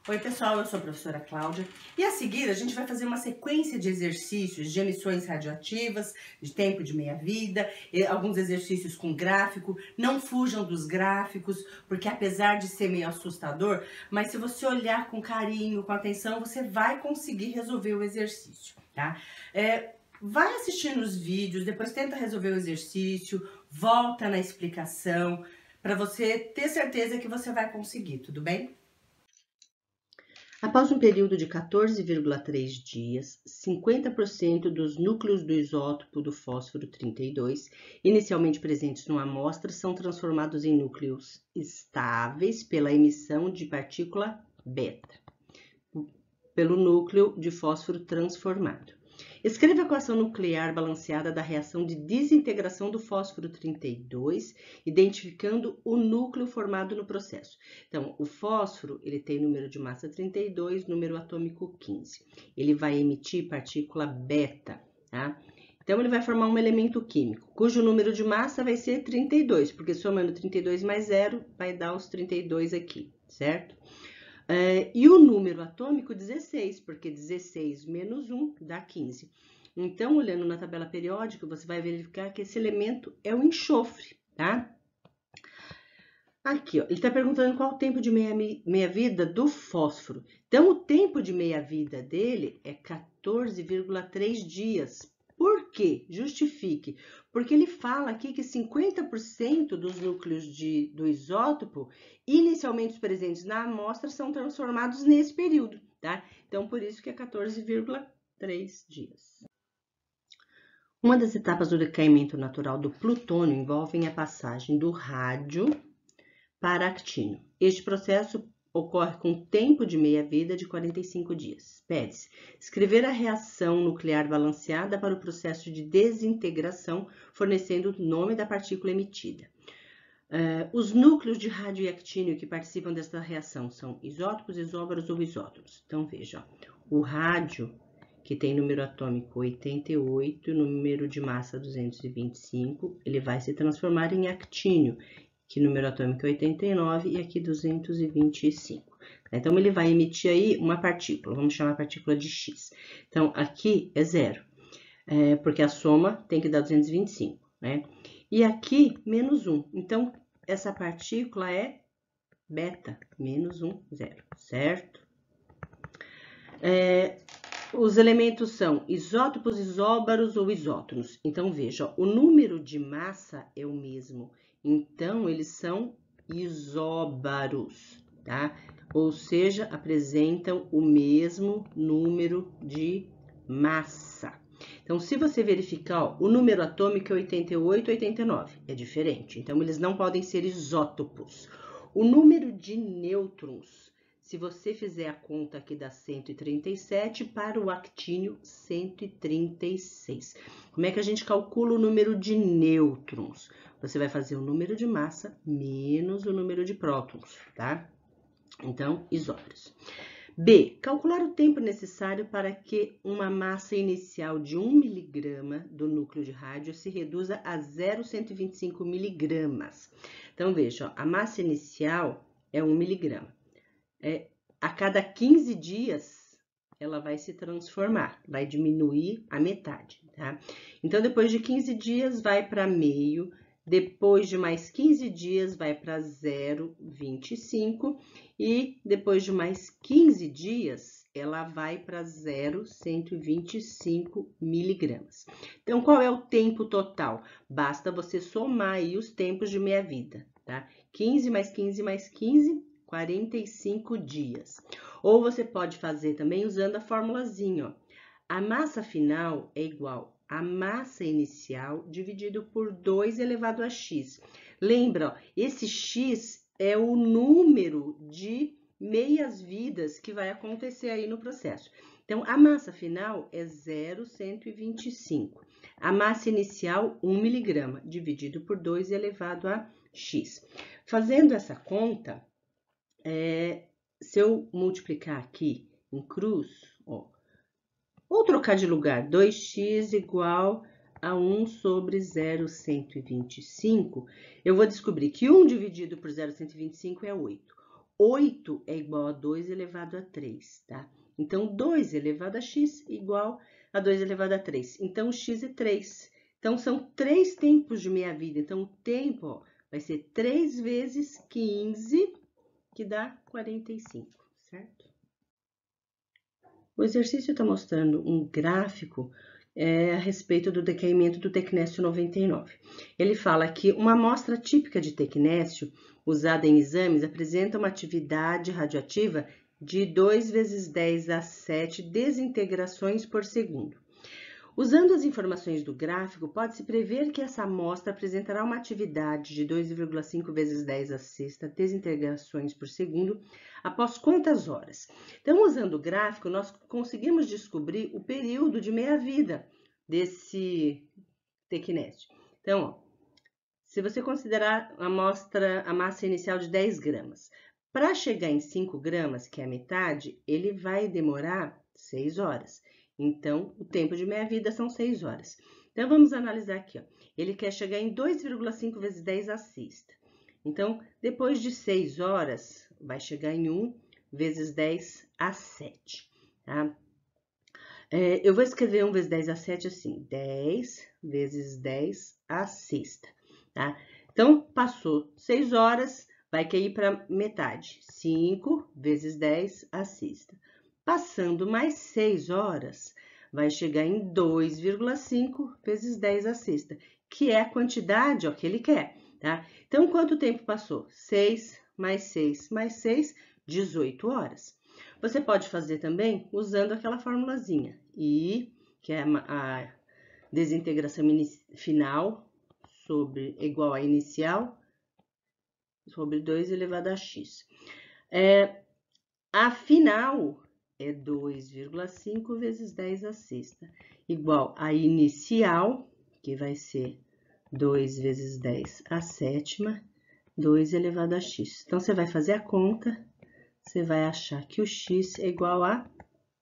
Oi pessoal, eu sou a professora Cláudia e a seguir a gente vai fazer uma sequência de exercícios de emissões radioativas, de tempo de meia-vida, alguns exercícios com gráfico. Não fujam dos gráficos, porque apesar de ser meio assustador, mas se você olhar com carinho, com atenção, você vai conseguir resolver o exercício, tá? Vai assistindo os vídeos, depois tenta resolver o exercício, volta na explicação, para você ter certeza que você vai conseguir, tudo bem? Após um período de 14,3 dias, 50% dos núcleos do isótopo do fósforo 32, inicialmente presentes numa amostra, são transformados em núcleos estáveis pela emissão de partícula beta, pelo núcleo de fósforo transformado. Escreva a equação nuclear balanceada da reação de desintegração do fósforo 32, identificando o núcleo formado no processo. Então, o fósforo, ele tem número de massa 32, número atômico 15. Ele vai emitir partícula beta, tá? Então, ele vai formar um elemento químico, cujo número de massa vai ser 32, porque somando 32 mais 0, vai dar os 32 aqui, certo? E o número atômico 16, porque 16 menos 1 dá 15. Então, olhando na tabela periódica, você vai verificar que esse elemento é o enxofre, tá? Aqui, ó, ele está perguntando qual o tempo de meia-vida do fósforo. Então, o tempo de meia-vida dele é 14,3 dias. Por quê? Justifique. Porque ele fala aqui que 50% dos núcleos do isótopo, inicialmente presentes na amostra, são transformados nesse período, tá? Então, por isso que é 14,3 dias. Uma das etapas do decaimento natural do plutônio envolve a passagem do rádio para actínio. Este processo ocorre com tempo de meia-vida de 45 dias. Pede-se escrever a reação nuclear balanceada para o processo de desintegração, fornecendo o nome da partícula emitida. Os núcleos de rádio e actínio que participam desta reação são isótopos, isóbaros ou isótopos. Então, veja, o rádio, que tem número atômico 88, número de massa 225, ele vai se transformar em actínio, que número atômico é 89 e aqui 225. Então, ele vai emitir aí uma partícula, vamos chamar a partícula de X. Então, aqui é 0, porque a soma tem que dar 225, né? E aqui, menos 1. Então, essa partícula é beta, menos 1, 0, certo? Os elementos são isótopos, isóbaros ou isótonos. Então, veja, o número de massa é o mesmo. Então, eles são isóbaros, tá? Ou seja, apresentam o mesmo número de massa. Então, se você verificar, ó, o número atômico é 88, 89, é diferente. Então, eles não podem ser isótopos. O número de nêutrons, se você fizer a conta aqui dá 137, para o actínio 136. Como é que a gente calcula o número de nêutrons? Você vai fazer o número de massa menos o número de prótons, tá? Então, isóbaros. B. Calcular o tempo necessário para que uma massa inicial de 1 miligrama do núcleo de rádio se reduza a 0,125 miligramas. Então, veja, ó, a massa inicial é 1 miligrama. A cada 15 dias, ela vai se transformar, vai diminuir a metade, tá? Então, depois de 15 dias, vai para meio. Depois de mais 15 dias, vai para 0,25 e depois de mais 15 dias, ela vai para 0,125 miligramas. Então, qual é o tempo total? Basta você somar aí os tempos de meia-vida, tá? 15 mais 15 mais 15, 45 dias. Ou você pode fazer também usando a formulazinha, ó. A massa final é igual a massa inicial dividido por 2 elevado a x. Lembra, ó, esse x é o número de meias-vidas que vai acontecer aí no processo. Então, a massa final é 0,125. A massa inicial, 1 miligrama, dividido por 2 elevado a x. Fazendo essa conta, se eu multiplicar aqui em cruz, ó, ou trocar de lugar, 2x igual a 1 sobre 0,125, eu vou descobrir que 1 dividido por 0,125 é 8. 8 é igual a 2 elevado a 3, tá? Então, 2 elevado a x igual a 2 elevado a 3. Então, o x é 3. Então, são 3 tempos de meia-vida. Então, o tempo, ó, vai ser 3 vezes 15, que dá 45, certo? O exercício está mostrando um gráfico a respeito do decaimento do tecnécio 99. Ele fala que uma amostra típica de tecnécio usada em exames apresenta uma atividade radioativa de 2 vezes 10 a 7 desintegrações por segundo. Usando as informações do gráfico, pode-se prever que essa amostra apresentará uma atividade de 2,5 vezes 10 a sexta desintegrações por segundo após quantas horas? Então, usando o gráfico, nós conseguimos descobrir o período de meia-vida desse tecnécio. Então, ó, se você considerar a massa inicial de 10 gramas, para chegar em 5 gramas, que é a metade, ele vai demorar 6 horas. Então, o tempo de meia-vida são 6 horas. Então, vamos analisar aqui, ó. Ele quer chegar em 2,5 vezes 10 a sexta. Então, depois de 6 horas, vai chegar em 1 vezes 10 a 7, tá? Eu vou escrever 1 vezes 10 a 7 assim, 10 vezes 10 a sexta, tá? Então, passou 6 horas, vai cair para metade, 5 vezes 10 a sexta. Passando mais 6 horas, vai chegar em 2,5 vezes 10 a sexta, que é a quantidade ó, que ele quer, tá? Então, quanto tempo passou? 6 mais 6 mais 6, 18 horas. Você pode fazer também usando aquela formulazinha, I, que é a desintegração final, igual a inicial, sobre 2 elevado a x. A final é 2,5 vezes 10 a sexta, igual a inicial, que vai ser 2 vezes 10 a sétima, 2 elevado a x. Então, você vai fazer a conta, você vai achar que o x é igual a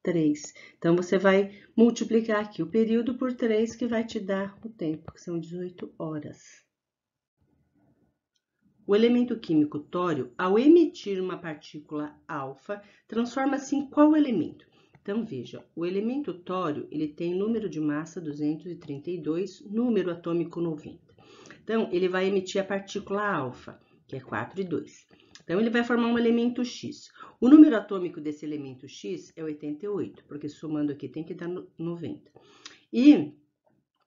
3. Então, você vai multiplicar aqui o período por 3, que vai te dar o tempo, que são 18 horas. O elemento químico tório, ao emitir uma partícula alfa, transforma-se em qual elemento? Então, veja, o elemento tório, ele tem número de massa 232, número atômico 90. Então, ele vai emitir a partícula alfa, que é 4 e 2. Então, ele vai formar um elemento X. O número atômico desse elemento X é 88, porque somando aqui tem que dar 90. E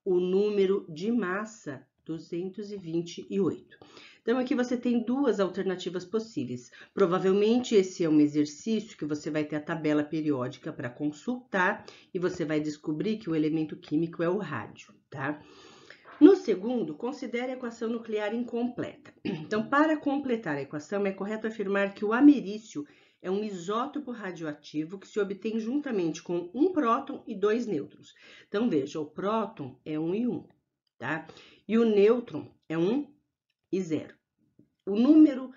o número de massa, 228. Então, aqui você tem duas alternativas possíveis. Provavelmente, esse é um exercício que você vai ter a tabela periódica para consultar e você vai descobrir que o elemento químico é o rádio, tá? No segundo, considere a equação nuclear incompleta. Então, para completar a equação, é correto afirmar que o americium é um isótopo radioativo que se obtém juntamente com um próton e 2 nêutrons. Então, veja, o próton é 1 e 1, tá? E o nêutron é 1 e 0. O número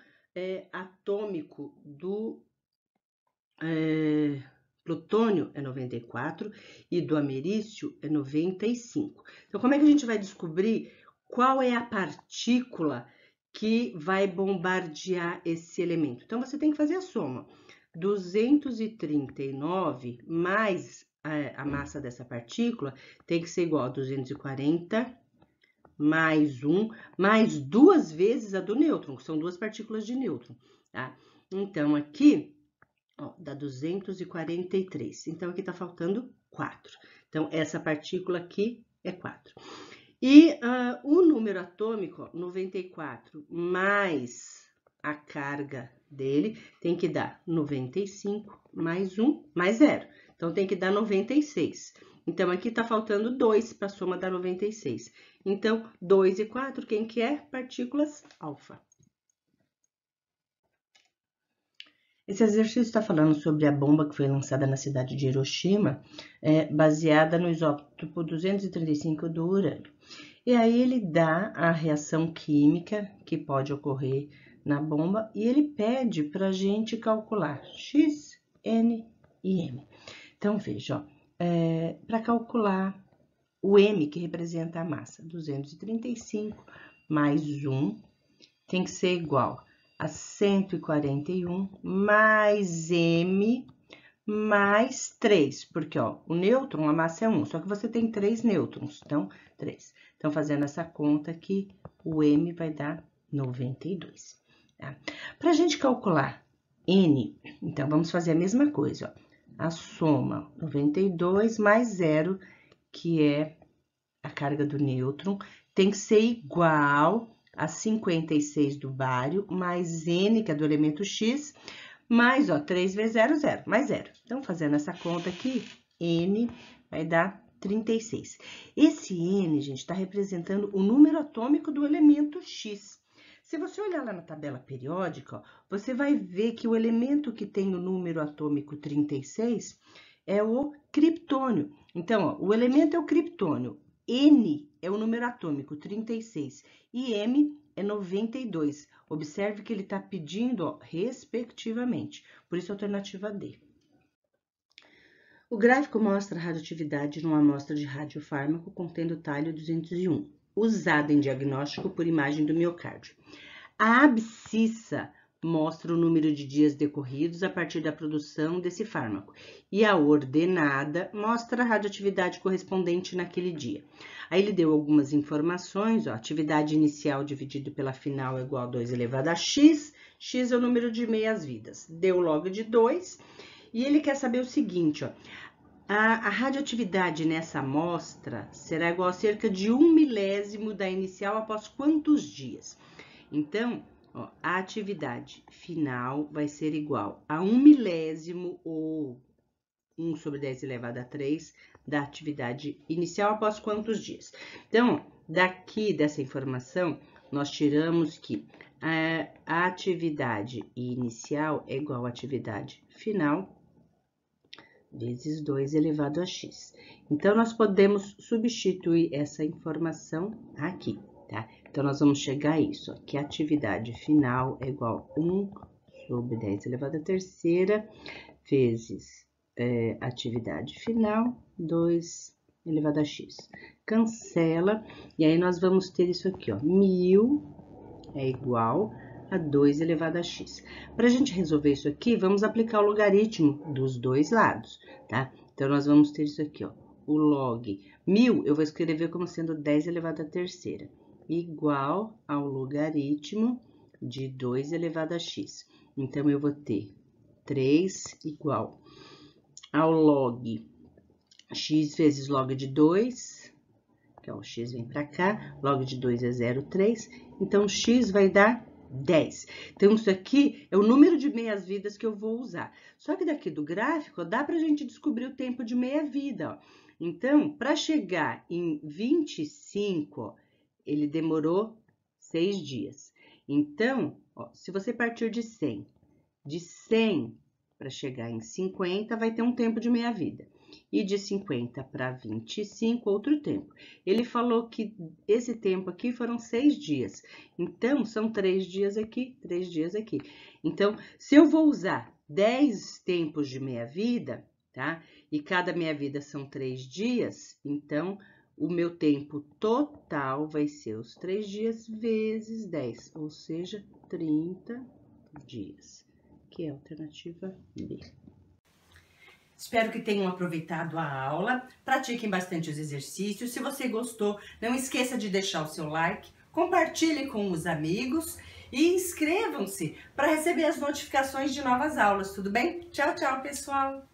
atômico do plutônio é 94 e do americium é 95. Então, como é que a gente vai descobrir qual é a partícula que vai bombardear esse elemento? Então, você tem que fazer a soma. 239 mais a massa dessa partícula tem que ser igual a 240 mais 1, mais 2 vezes a do nêutron, que são duas partículas de nêutron, tá? Então, aqui, ó, dá 243. Então, aqui tá faltando 4. Então, essa partícula aqui é 4. E o número atômico, ó, 94, mais a carga dele, tem que dar 95 mais 1, mais 0. Então, tem que dar 96. Então, aqui tá faltando 2 para a soma dar 96. Então, 2 e 4, quem que é? Partículas alfa. Esse exercício está falando sobre a bomba que foi lançada na cidade de Hiroshima, baseada no isótopo 235 do urânio. E aí ele dá a reação química que pode ocorrer na bomba e ele pede para a gente calcular X, N e M. Então, veja, para calcular o M, que representa a massa, 235 mais 1, tem que ser igual a 141 mais m mais 3, porque, ó, o nêutron, a massa é 1, só que você tem 3 nêutrons, então, 3. Então, fazendo essa conta aqui, o m vai dar 92, tá? Para a gente calcular n, então, vamos fazer a mesma coisa, ó. A soma 92 mais 0, que é a carga do nêutron, tem que ser igual a 56 do bário, mais n, que é do elemento x, mais, ó, 3 vezes 0, 0, mais 0. Então, fazendo essa conta aqui, n vai dar 36. Esse n, gente, está representando o número atômico do elemento x. Se você olhar lá na tabela periódica, ó, você vai ver que o elemento que tem o número atômico 36 é o criptônio. Então, ó, o elemento é o criptônio, N é o número atômico 36 e M é 92. Observe que ele está pedindo, ó, respectivamente, por isso a alternativa D. O gráfico mostra a radioatividade numa amostra de radiofármaco contendo talio 201, usada em diagnóstico por imagem do miocárdio. A abscissa mostra o número de dias decorridos a partir da produção desse fármaco, e a ordenada mostra a radioatividade correspondente naquele dia. Aí ele deu algumas informações, ó, atividade inicial dividido pela final é igual a 2 elevado a x, x é o número de meias-vidas, deu log de 2, e ele quer saber o seguinte, ó, a radioatividade nessa amostra será igual a cerca de 1 milésimo da inicial após quantos dias? Então, ó, a atividade final vai ser igual a 1 milésimo ou 1 sobre 10 elevado a 3 da atividade inicial após quantos dias. Então, daqui dessa informação, nós tiramos que a atividade inicial é igual à atividade final vezes 2 elevado a x. Então, nós podemos substituir essa informação aqui, tá? Então, nós vamos chegar a isso, ó, que a atividade final é igual a 1 sobre 10 elevado a terceira vezes atividade final, 2 elevado a x. Cancela, e aí nós vamos ter isso aqui, ó, 1000 é igual a 2 elevado a x. Para a gente resolver isso aqui, vamos aplicar o logaritmo dos dois lados, tá? Então, nós vamos ter isso aqui, ó, o log 1000, eu vou escrever como sendo 10 elevado a terceira, igual ao logaritmo de 2 elevado a x. Então, eu vou ter 3 igual ao log x vezes log de 2, que é o x vem para cá, log de 2 é 0,3, então x vai dar 10. Então, isso aqui é o número de meias-vidas que eu vou usar. Só que daqui do gráfico, ó, dá para a gente descobrir o tempo de meia-vida, ó. Então, para chegar em 25, ó, ele demorou 6 dias. Então, ó, se você partir de 100 para chegar em 50, vai ter um tempo de meia-vida. E de 50 para 25, outro tempo. Ele falou que esse tempo aqui foram 6 dias. Então, são 3 dias aqui, 3 dias aqui. Então, se eu vou usar 10 tempos de meia-vida, tá? E cada meia-vida são 3 dias, então, o meu tempo total vai ser os 3 dias vezes 10, ou seja, 30 dias, que é a alternativa B. Espero que tenham aproveitado a aula, pratiquem bastante os exercícios. Se você gostou, não esqueça de deixar o seu like, compartilhe com os amigos e inscrevam-se para receber as notificações de novas aulas, tudo bem? Tchau, tchau, pessoal!